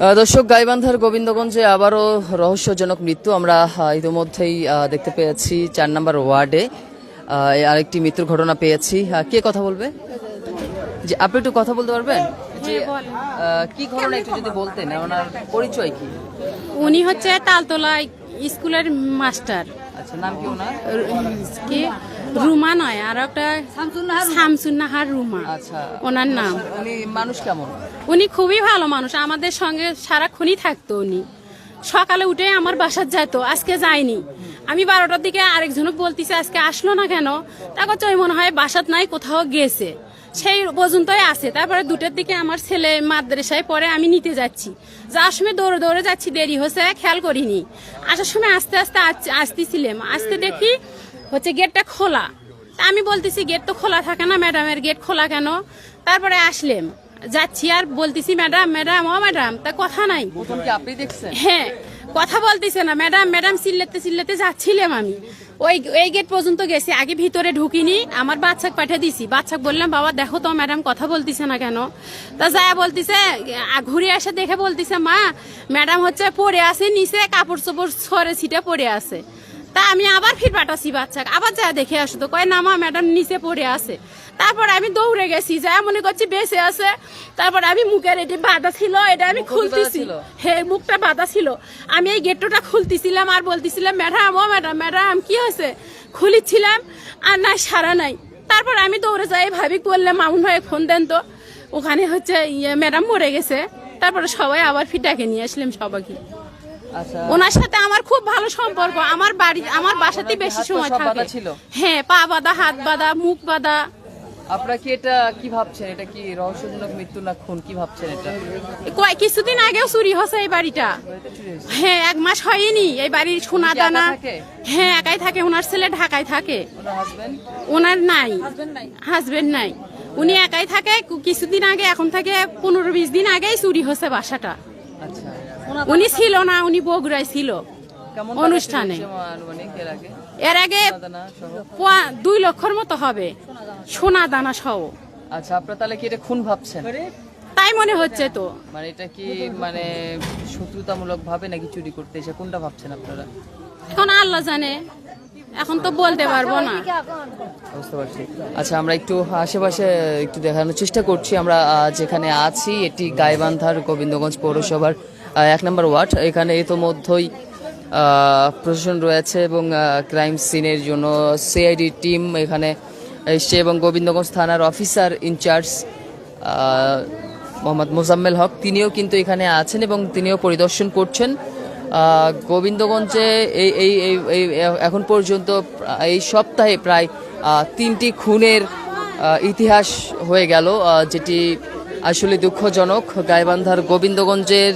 দর্শক, গাইবান্ধার গোবিন্দগঞ্জে আবারও রহস্যজনক মৃত্যু আমরা ইতিমধ্যেই দেখতে পেয়েছি। 4 নম্বর ওয়ার্ডে আরেকটি মৃত্যুর ঘটনা পেয়েছি। কে কথা বলবে? যে আপনি একটু কথা বলতে পারবেন? যে কি ঘটনা একটু যদি বলতেন, ওনার পরিচয় কি? উনি হচ্ছে তালতলা স্কুলের মাস্টার। আচ্ছা, নাম কি ওনার? কি রুমা নয়, আর একটা শামসুন নাহার রুমা। আচ্ছা, ওনার নাম। উনি মানুষ কেমন? উনি খুবই ভালো মানুষ, আমাদের সঙ্গে সারাক্ষণই থাকতো। উনি সকালে উঠে আমার বাসার যেত, আজকে যায়নি। আমি 12টার দিকে আরেকজনক বলতেছে আজকে আসলো না কেন, তারপর ওই মনে হয় বাসাত নাই, কোথাও গেছে, সেই পর্যন্তই আছে। তারপরে 2টার দিকে আমার ছেলে মাদ্রাসায় পড়ে, আমি নিতে যাচ্ছি, যাওয়ার সময় দৌড়ে দৌড়ে যাচ্ছি, দেরি হচ্ছে খেয়াল করিনি। আসার সময় আস্তে আস্তে আসতেছিলাম, আসতে দেখি হচ্ছে গেটটা খোলা। তা আমি বলতেছি গেট তো খোলা থাকে না, ম্যাডামের গেট খোলা কেন? তারপরে আসলাম, যাচ্ছি আর বলতেছি ম্যাডাম ম্যাডাম ও ম্যাডাম, তা কথা নাই। প্রথম কি আপনি দেখছেন? হ্যাঁ, কথা বলতেছে না, ম্যাডাম ম্যাডাম চিল্লাতে চিল্লাতে যাচ্ছিলাম আমি। ওই গেট পর্যন্ত গেছি, আগে ভিতরে ঢুকিনি, আমার বাচ্চাকে পাঠিয়ে দিছি। বাচ্চাকে বললাম বাবা দেখো তো ম্যাডাম কথা বলতেছে না কেন? তা যায় বলতেছে, ঘুরে এসে দেখে বলতেছে মা ম্যাডাম হচ্ছে পড়ে আছে নিচে, কাপড় চোপড় সরে ছিটে পড়ে আছে। তা আমি আবার ফির পাঠাচ্ছি বাচ্চাকে, আবার যা দেখে আসো, তো কয় না মা ম্যাডাম নিচে পড়ে আছে। তারপর আমি দৌড়ে গেছি, যা মনে করছি বেঁচে আছে। তারপর আমি মুখের এটি বাঁধা ছিল, এটা আমি খুলতেছি। হ্যাঁ, মুখটা বাঁধা ছিল। আমি এই গেটটা খুলতেছিলাম আর বলতেছিলাম ম্যাডাম ও ম্যাডাম ম্যাডাম কি হয়েছে, খুলিছিলাম আর না সারা নাই। তারপর আমি দৌড়ে যাই, ভাবি বললাম মামুন ভাই ফোন দেন তো, ওখানে হচ্ছে ম্যাডাম মরে গেছে। তারপরে সবাই আবার ফির ডাকে নিয়ে আসলাম সবাইকে। আচ্ছা, ওনার সাথে আমার খুব ভালো সম্পর্ক, আমার বাড়ি আমার বাসাতে বেশি সময় থাকে। হ্যাঁ, পা বাঁধা, হাত বাঁধা, মুখ বাঁধা। আপনারা কি এটা কি ভাবছেন? এটা কি রহস্যজনক মৃত্যু না খুন? কি ভাবছেন এটা? কিছুদিন আগেও চুরি হয়েছে এই বাড়িটা। হ্যাঁ, 1 মাস হয়নি এই বাড়ির সোনা দানা। হ্যাঁ, একাই থাকে, ওনার ছেলে ঢাকায় থাকে। ওনার নাই হাজবেন্ড নাই, উনি একাই থাকে। কিছুদিন আগে, এখন থেকে 15-20 দিন আগেই চুরি হয়েছে বাসাটা। আচ্ছা, উনি ছিল না, উনি বগুড়ায় ছিল অনুষ্ঠানে। এর আগে 2 লক্ষর মতো হবে সোনা দানা সহ। আচ্ছা, আপনারা তাহলে কি এটা খুন ভাবছেন? তাই মনে হচ্ছে তো। মানে এটা কি মানে শত্রুতামূলক ভাবে নাকি চুরি করতে এসে, কোনটা ভাবছেন আপনারা? এখন আল্লাহ জানে, এখন তো বলতে পারবো না। বুঝতে পারছি। আচ্ছা, আমরা একটু আশেপাশে একটু দেখানোর চেষ্টা করছি। আমরা যেখানে আছি এটি গাইবান্ধার গোবিন্দগঞ্জ পৌরসভার 1 নম্বর ওয়ার্ড। এখানে ইতোমধ্যেই প্রশাসন রয়েছে এবং ক্রাইম সিনের জন্য সিআইডি টিম এখানে এসছে এবং গোবিন্দগঞ্জ থানার অফিসার ইনচার্জ মোহাম্মদ মোজাম্মেল হক তিনিও কিন্তু এখানে আছেন এবং তিনিও পরিদর্শন করছেন গোবিন্দগঞ্জে। এই এখন পর্যন্ত এই সপ্তাহে প্রায় 3টি খুনের ইতিহাস হয়ে গেল, যেটি আসলে দুঃখজনক। গাইবান্ধার গোবিন্দগঞ্জের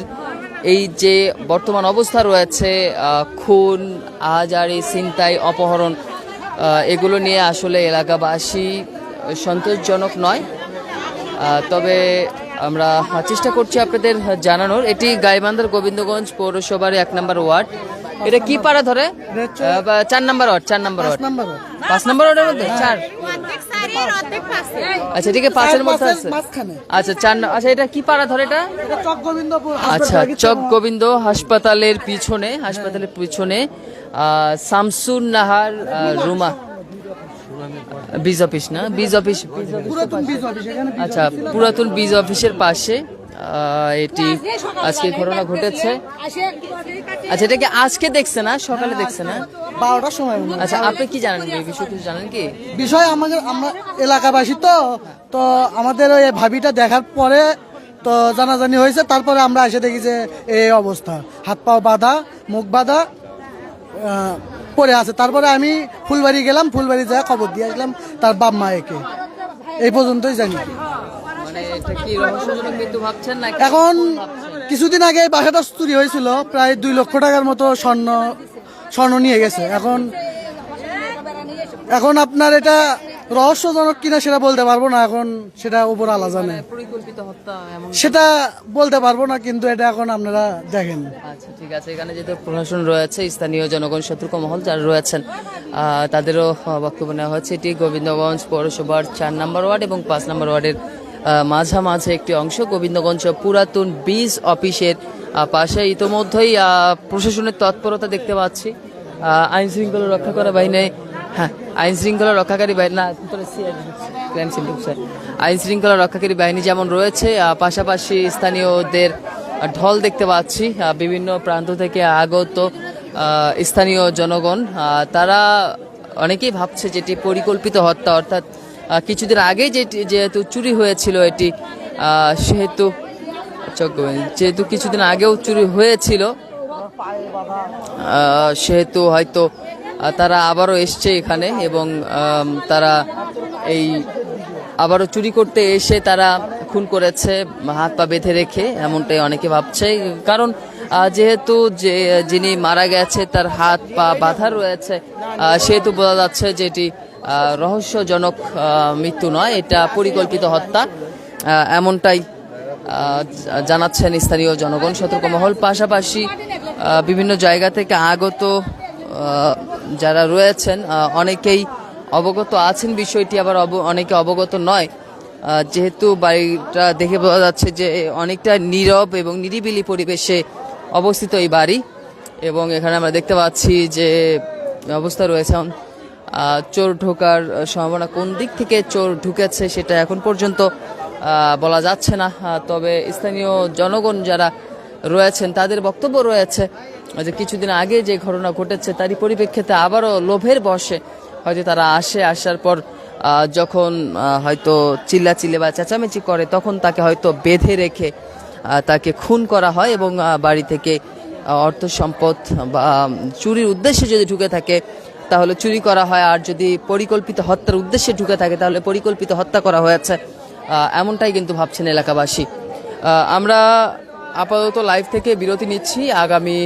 এই যে বর্তমান অবস্থা রয়েছে, খুন, আহাজারি, ছিনতাই, অপহরণ, এগুলো নিয়ে আসলে এলাকাবাসী সন্তোষজনক নয়। তবে আমরা চেষ্টা করছি আপনাদের জানানোর। এটি গাইবান্ধার গোবিন্দগঞ্জ পৌরসভার 1 নম্বর ওয়ার্ড। এটা কি পাড়া ধরে? 4 নম্বর ওয়ার্ড। 4 নম্বর ওয়ার্ড, 5 নম্বর ওয়ার্ডের মধ্যে 4। আচ্ছা, ঠিক আছে, 5-এর মধ্যে আছে। আচ্ছা, 4। আচ্ছা, এটা কি পাড়া ধরে? এটা আচ্ছা, চক গোবিন্দ হাসপাতালের পিছনে শামসুন নাহার রুমা বীজ অফিস, না বীজ অফিস? আচ্ছা, পুরাতন বীজ অফিসের পাশে এটি আজকে ঘটনা ঘটেছে। আচ্ছা, এটা কি আজকে দেখছে না সকালে দেখছে না? 12টার সময়। আচ্ছা, আপনি কি জানেন এই বিষয়? কিছু জানেন কি বিষয়? আমরা এলাকাবাসী তো আমাদের ওই ভাবিটা দেখার পরে তো জানাজানি হয়েছে। তারপরে আমরা এসে দেখি যে এই অবস্থা, হাত পা বাঁধা, মুখ বাঁধা পড়ে আছে। তারপরে আমি ফুলবাড়ি গেলাম, ফুলবাড়ি যায় খবর দিয়ে আসলাম তার বাপ মায়েকে। এই পর্যন্তই জানি। মানে এটা কি রহস্যজনক মৃত্যু ভাবছেন না? এখন কিছুদিন আগে বাসাটা চুরি হয়েছিল, প্রায় 2 লক্ষ টাকার মতো স্বর্ণ নিয়ে গেছে। এখন আপনার এটা রহস্যজনক কিনা সেটা বলতে পারবো না, এখন সেটা উপর আল্লাহ জানে। পরিকল্পিত হত্যা সেটা বলতে পারবো না, কিন্তু এটা এখন আপনারা দেখেন। আচ্ছা, ঠিক আছে। এখানে যেহেতু প্রশাসন রয়েছে, স্থানীয় জনগণ, সতর্ক মহল যারা রয়েছেন তাদেরও বক্তব্য নেওয়া হচ্ছে। এটি গোবিন্দগঞ্জ পৌরসভার 4 নম্বর ওয়ার্ড এবং 5 নম্বর ওয়ার্ডের মাঝামাঝি একটি অংশ গোবিন্দগঞ্জ পুরাতন বীজ অফিসের পাশে ইতোমধ্যেই প্রশাসনের তৎপরতা দেখতে পাচ্ছি। আইন শৃঙ্খলা রক্ষা করা বাহিনী, হ্যাঁ আইন শৃঙ্খলা রক্ষাকারী বাহিনী না আইন শৃঙ্খলা রক্ষাকারী বাহিনী যেমন রয়েছে, পাশাপাশি স্থানীয়দের ঢল দেখতে পাচ্ছি। বিভিন্ন প্রান্ত থেকে আগত স্থানীয় জনগণ, তারা অনেকেই ভাবছে যেটি পরিকল্পিত হত্যা, অর্থাৎ কিছুদিন আগে যেহেতু চুরি হয়েছিল এটি, যেহেতু কিছুদিন আগেও চুরি হয়েছিল, সেহেতু হয়তো তারা আবারও এসছে এখানে এবং তারা এই আবারও চুরি করতে এসে তারা খুন করেছে হাত পা বেঁধে রেখে, এমনটাই অনেকে ভাবছে। কারণ যেহেতু যিনি মারা গেছে তার হাত পা বাঁধা রয়েছে, সেহেতু বোঝা যাচ্ছে যে এটি রহস্যজনক মৃত্যু নয়, এটা পরিকল্পিত হত্যা, এমনটাই জানাচ্ছেন স্থানীয় জনগণ, সতর্ক মহল। পাশাপাশি বিভিন্ন জায়গা থেকে আগত যারা রয়েছেন অনেকেই অবগত আছেন বিষয়টি, আবার অনেকে অবগত নয়, যেহেতু বাড়িটা দেখে বোঝা যাচ্ছে যে অনেকটা নীরব এবং নিরিবিলি পরিবেশে অবস্থিত এই বাড়ি। এবং এখানে আমরা দেখতে পাচ্ছি যে অবস্থা রয়েছে, চোর ঢোকার সম্ভাবনা, কোন দিক থেকে চোর ঢুকেছে সেটা এখন পর্যন্ত বলা যাচ্ছে না। তবে স্থানীয় জনগণ যারা রয়েছেন তাদের বক্তব্য রয়েছে যে কিছুদিন আগে যে ঘটনা ঘটেছে তারই পরিপ্রেক্ষিতে আবারও লোভের বশে হয়তো তারা আসার পর যখন হয়তো চিল্লাচিল্লি বা চেঁচামেচি করে, তখন তাকে হয়তো বেঁধে রেখে তাকে খুন করা হয় এবং বাড়ি থেকে অর্থ সম্পদ বা চুরির উদ্দেশ্যে যদি ঢুকে থাকে তাহলে চুরি করা হয়, আর যদি পরিকল্পিত হত্যার উদ্দেশ্যে ঢুকে থাকে তাহলে পরিকল্পিত হত্যা করা হয়েছে, এমনটাই কিন্তু ভাবছেন এলাকাবাসী। আমরা আপাতত লাইভ থেকে বিরতি নিচ্ছি। আগামী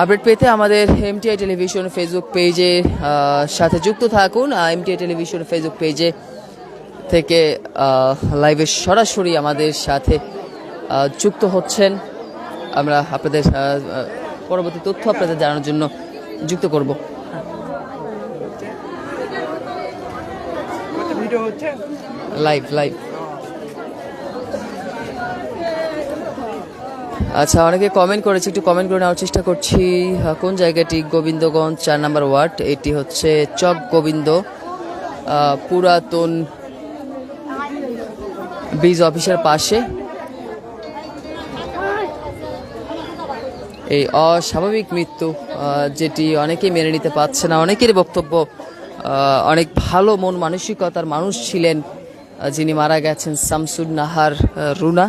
আপডেট পেতে আমাদের এমটিআই টেলিভিশন ফেসবুক পেজে সাথে যুক্ত থাকুন। এমটিআই টেলিভিশন ফেসবুক পেজে থেকে লাইভে সরাসরি আমাদের সাথে যুক্ত হচ্ছেন। আমরা আপনাদের পরবর্তী তথ্য আপনাদের জানানোর জন্য যুক্ত করব। লাইভ আচ্ছা, অনেকে কমেন্ট করেছে, একটু কমেন্ট করে নেওয়ার চেষ্টা করছি। কোন জায়গাটি? গোবিন্দগঞ্জ 4 নম্বর ওয়ার্ড, এটি হচ্ছে চক গোবিন্দ পুরাতন বীজ অফিসের পাশে। এই অস্বাভাবিক মৃত্যু যেটি অনেকেই মেনে নিতে পারছে না। অনেকেরই বক্তব্য, অনেক ভালো মন মানসিকতার মানুষ ছিলেন যিনি মারা গেছেন, শামসুন নাহার রুনা,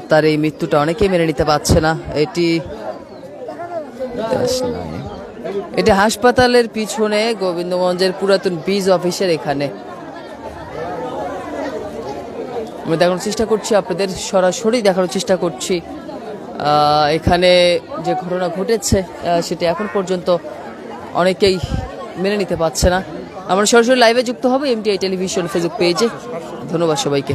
তার এই মৃত্যুটা অনেকেই মেনে নিতে পারছে না। এটি হাসপাতালের পিছনে গোবিন্দগঞ্জের পুরাতন বীজ অফিসের এখানে। আমরা দেখানোর চেষ্টা করছি, আপনাদের সরাসরি দেখানোর চেষ্টা করছি এখানে যে ঘটনা ঘটেছে সেটি এখন পর্যন্ত অনেকেই মেনে নিতে পারছে না। আমরা সরাসরি লাইভে যুক্ত হব এমটিআই টেলিভিশন ফেসবুক পেজে। ধন্যবাদ সবাইকে।